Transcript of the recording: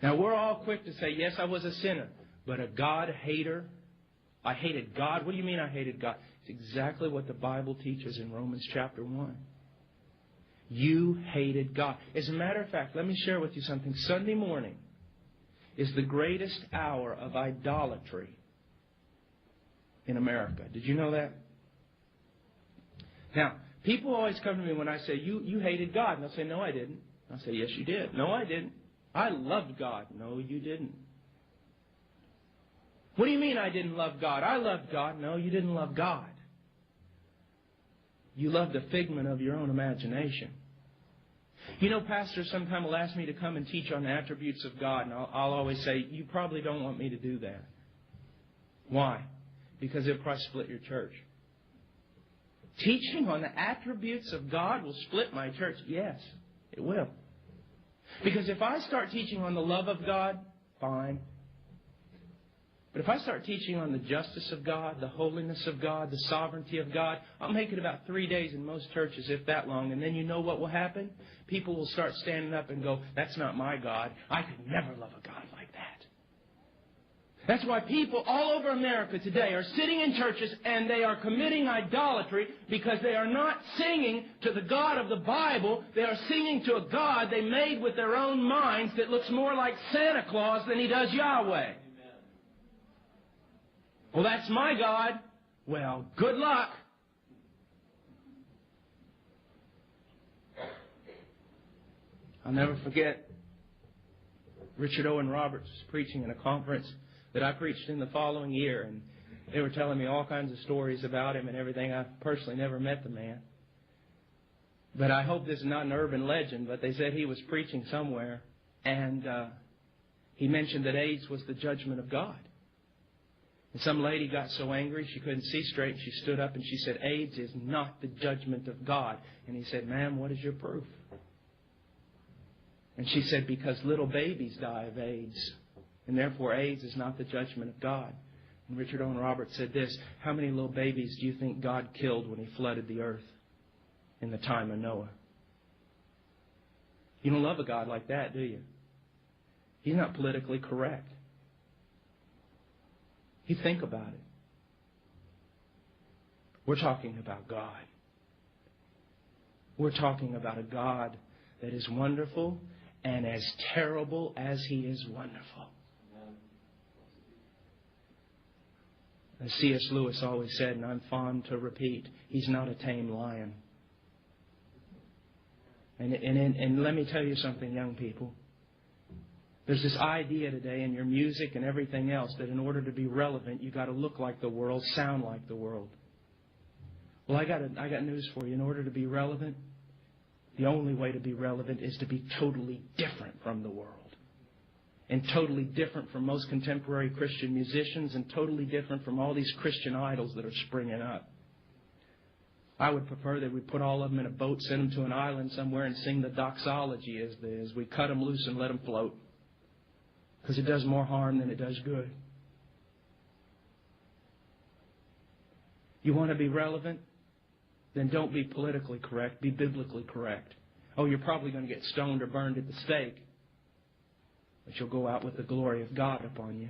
Now, we're all quick to say, yes, I was a sinner, but a God hater. I hated God. What do you mean I hated God? It's exactly what the Bible teaches in Romans chapter 1. You hated God. As a matter of fact, let me share with you something. Sunday morning is the greatest hour of idolatry in America. Did you know that? Now, people always come to me when I say, you hated God. And they'll say, no, I didn't. I'll say, yes, you did. No, I didn't. I loved God. No, you didn't. What do you mean I didn't love God? I loved God. No, you didn't love God. You loved a figment of your own imagination. You know, pastors sometimes will ask me to come and teach on the attributes of God, and I'll always say, you probably don't want me to do that. Why? Because it'll probably split your church. Teaching on the attributes of God will split my church. Yes, it will. Because if I start teaching on the love of God, fine. But if I start teaching on the justice of God, the holiness of God, the sovereignty of God, I'll make it about 3 days in most churches, if that long. And then you know what will happen? People will start standing up and go, that's not my God. I could never love a God like that. That's why people all over America today are sitting in churches and they are committing idolatry because they are not singing to the God of the Bible. They are singing to a God they made with their own minds that looks more like Santa Claus than he does Yahweh. Well, that's my God. Well, good luck. I'll never forget Richard Owen Roberts was preaching in a conference that I preached in the following year, and they were telling me all kinds of stories about him and everything. I personally never met the man. But I hope this is not an urban legend, but they said he was preaching somewhere, and he mentioned that AIDS was the judgment of God. And some lady got so angry she couldn't see straight. She stood up and she said, AIDS is not the judgment of God. And he said, ma'am, what is your proof? And she said, because little babies die of AIDS. And therefore AIDS is not the judgment of God. And Richard Owen Roberts said this, how many little babies do you think God killed when He flooded the earth in the time of Noah? You don't love a God like that, do you? He's not politically correct. You think about it. We're talking about God. We're talking about a God that is wonderful and as terrible as He is wonderful. As C.S. Lewis always said, and I'm fond to repeat, He's not a tame lion. And let me tell you something, young people. There's this idea today in your music and everything else that in order to be relevant, you've got to look like the world, sound like the world. Well, I got news for you. In order to be relevant, the only way to be relevant is to be totally different from the world. And totally different from most contemporary Christian musicians and totally different from all these Christian idols that are springing up. I would prefer that we put all of them in a boat, send them to an island somewhere and sing the doxology as we cut them loose and let them float. Because it does more harm than it does good. You want to be relevant? Then don't be politically correct. Be biblically correct. Oh, you're probably going to get stoned or burned at the stake. But you'll go out with the glory of God upon you.